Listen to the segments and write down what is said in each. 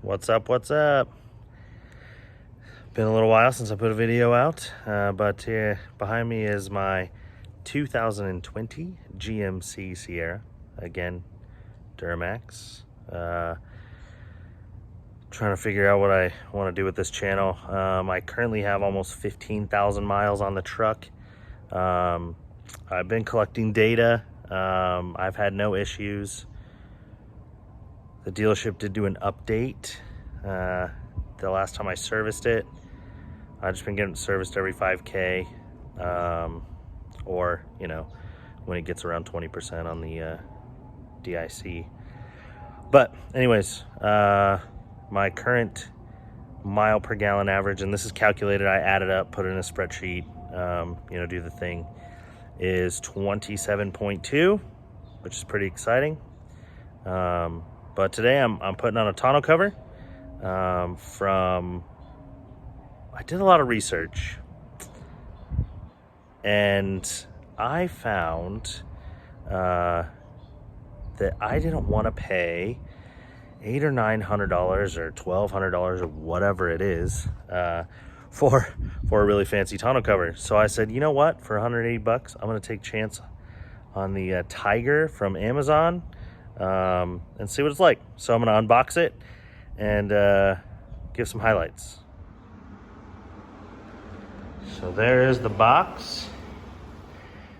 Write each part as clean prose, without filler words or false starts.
What's up? What's up? Been a little while since I put a video out, but here behind me is my 2020 GMC Sierra. Again, Duramax. Trying to figure out what I want to do with this channel. I currently have almost 15,000 miles on the truck. I've been collecting data. I've had no issues. The dealership did do an update the last time I serviced it. I've just been getting it serviced every 5K, or, you know, when it gets around 20% on the DIC. But anyways, my current mile per gallon average, and this is calculated, I added up, put it in a spreadsheet, you know, do the thing, is 27.2, which is pretty exciting. But today I'm putting on a tonneau cover I did a lot of research, and I found that I didn't want to pay $800 or $900 or $1,200 or whatever it is for a really fancy tonneau cover. So I said, you know what? For 180 bucks, I'm gonna take a chance on the Tyger from Amazon and see what it's like. So I'm gonna unbox it and give some highlights. So there is the box.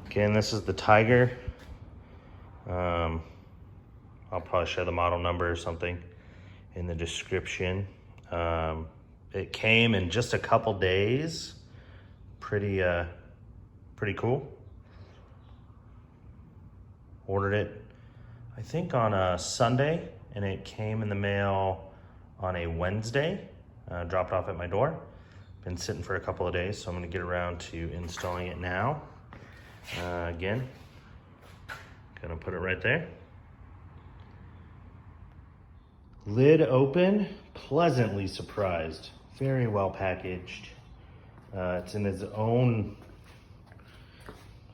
Again, this is the Tyger. I'll probably share the model number or something in the description. It came in just a couple days. Pretty cool. Ordered it, I think, on a Sunday, and it came in the mail on a Wednesday. Dropped off at my door. Been sitting for a couple of days, so I'm gonna get around to installing it now. Again, gonna put it right there. Lid open, pleasantly surprised. Very well packaged. It's in its own,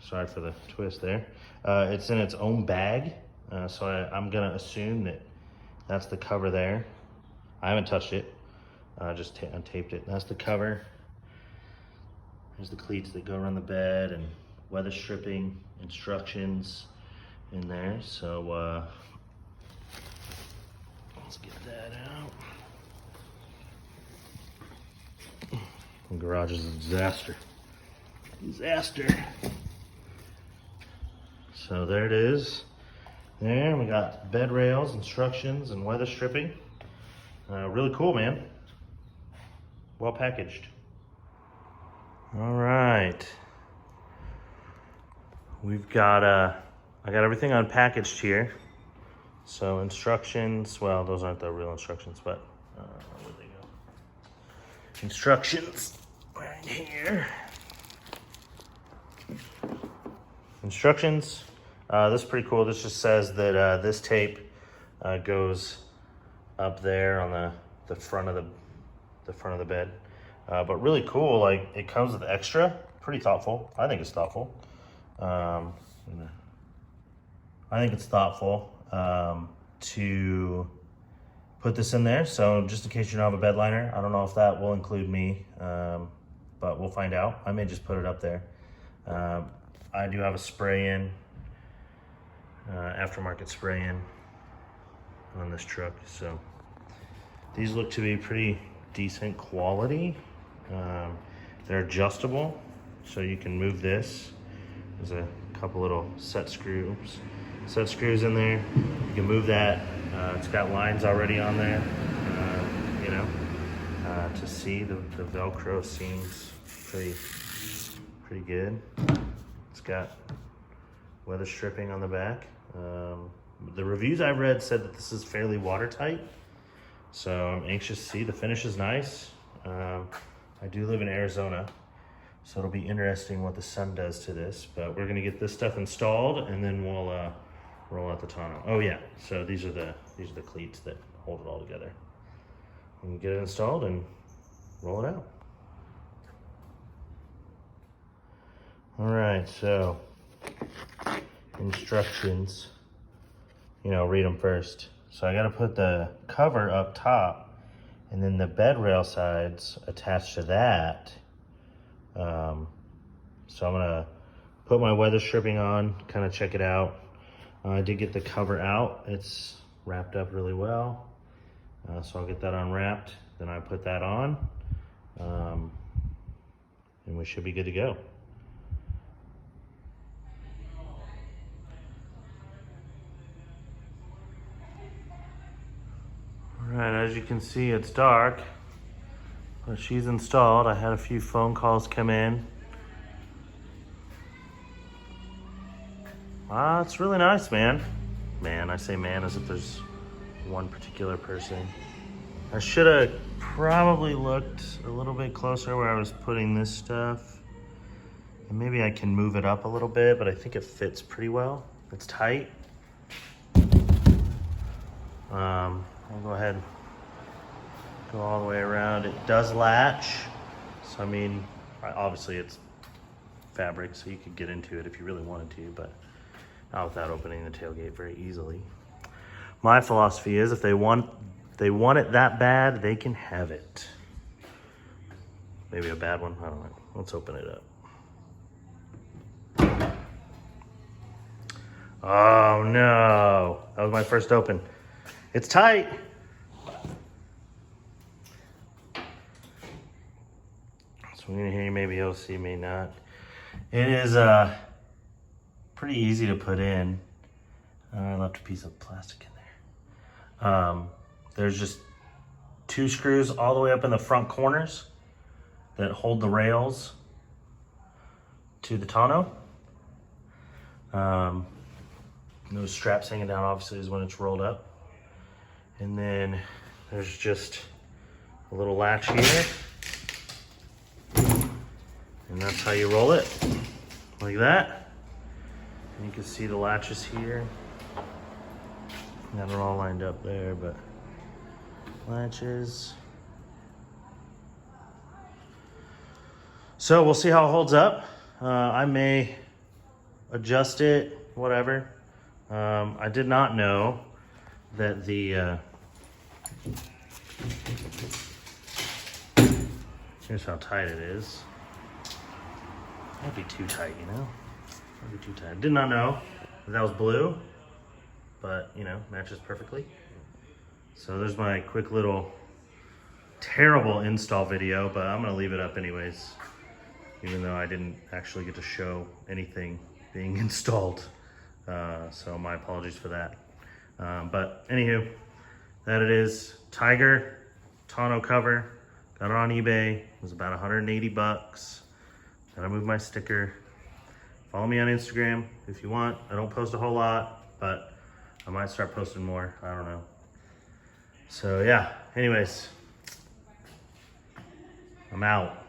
sorry for the twist there. It's in its own bag. So I'm gonna assume that that's the cover there. I haven't touched it. Just untaped it. That's the cover. There's the cleats that go around the bed and weather stripping instructions in there. So let's get that out. The garage is a disaster. So there it is. There, we got bed rails, instructions, and weather stripping. Really cool, man. Well packaged. All right. We've got, I got everything unpackaged here. So instructions, well, those aren't the real instructions, but where'd they go? Instructions right here. Instructions. This is pretty cool. This just says that this tape goes up there on the front of the bed. But really cool. Like, it comes with extra. Pretty thoughtful. I think it's thoughtful. To put this in there. So just in case you don't have a bed liner, I don't know if that will include me, but we'll find out. I may just put it up there. I do have a spray-in, aftermarket spray-in on this truck. So these look to be pretty decent quality. They're adjustable, so you can move this. There's a couple little set screws in there. You can move that. It's got lines already on there, you know, to see the Velcro seems pretty good. It's got weather stripping on the back. The reviews I've read said that this is fairly watertight, so I'm anxious to see. The finish is nice. I do live in Arizona, so it'll be interesting what the sun does to this, but we're gonna get this stuff installed and then we'll roll out the tonneau. Oh yeah, so these are the cleats that hold it all together. We can get it installed and roll it out. All right, so instructions, you know, read them first. So I gotta put the cover up top And then the bed rail sides attached to that. So I'm gonna put my weather stripping on, kind of check it out. I did get the cover out. It's wrapped up really well. So I'll get that unwrapped. Then I put that on. And we should be good to go. All right, as you can see, it's dark, but she's installed. I had a few phone calls come in. It's really nice, man. Man, I say man as if there's one particular person. I should have probably looked a little bit closer where I was putting this stuff. And maybe I can move it up a little bit, but I think it fits pretty well. It's tight. I'll go ahead and go all the way around. It does latch. So, I mean, obviously it's fabric, so you could get into it if you really wanted to, but not without opening the tailgate very easily. My philosophy is if they want it that bad, they can have it. Maybe a bad one, I don't know. Let's open it up. Oh no, that was my first open. It's tight. So I'm gonna hear you, maybe you'll see, may not. It is pretty easy to put in. I left a piece of plastic in there. There's just 2 screws all the way up in the front corners that hold the rails to the tonneau. Those straps hanging down obviously is when it's rolled up. And then there's just a little latch here. And that's how you roll it, like that. And you can see the latches here. Not all lined up there, but latches. So we'll see how it holds up. I may adjust it, whatever. I did not know that the, here's how tight it is. Might be too tight, you know? Might be too tight. I did not know that was blue, but you know, matches perfectly. So there's my quick little terrible install video, but I'm gonna leave it up anyways, even though I didn't actually get to show anything being installed. So my apologies for that. But anywho, that it is. Tyger tonneau cover. Got it on eBay. It was about 180 bucks. Gotta move my sticker. Follow me on Instagram if you want. I don't post a whole lot, but I might start posting more. I don't know. So yeah, anyways, I'm out.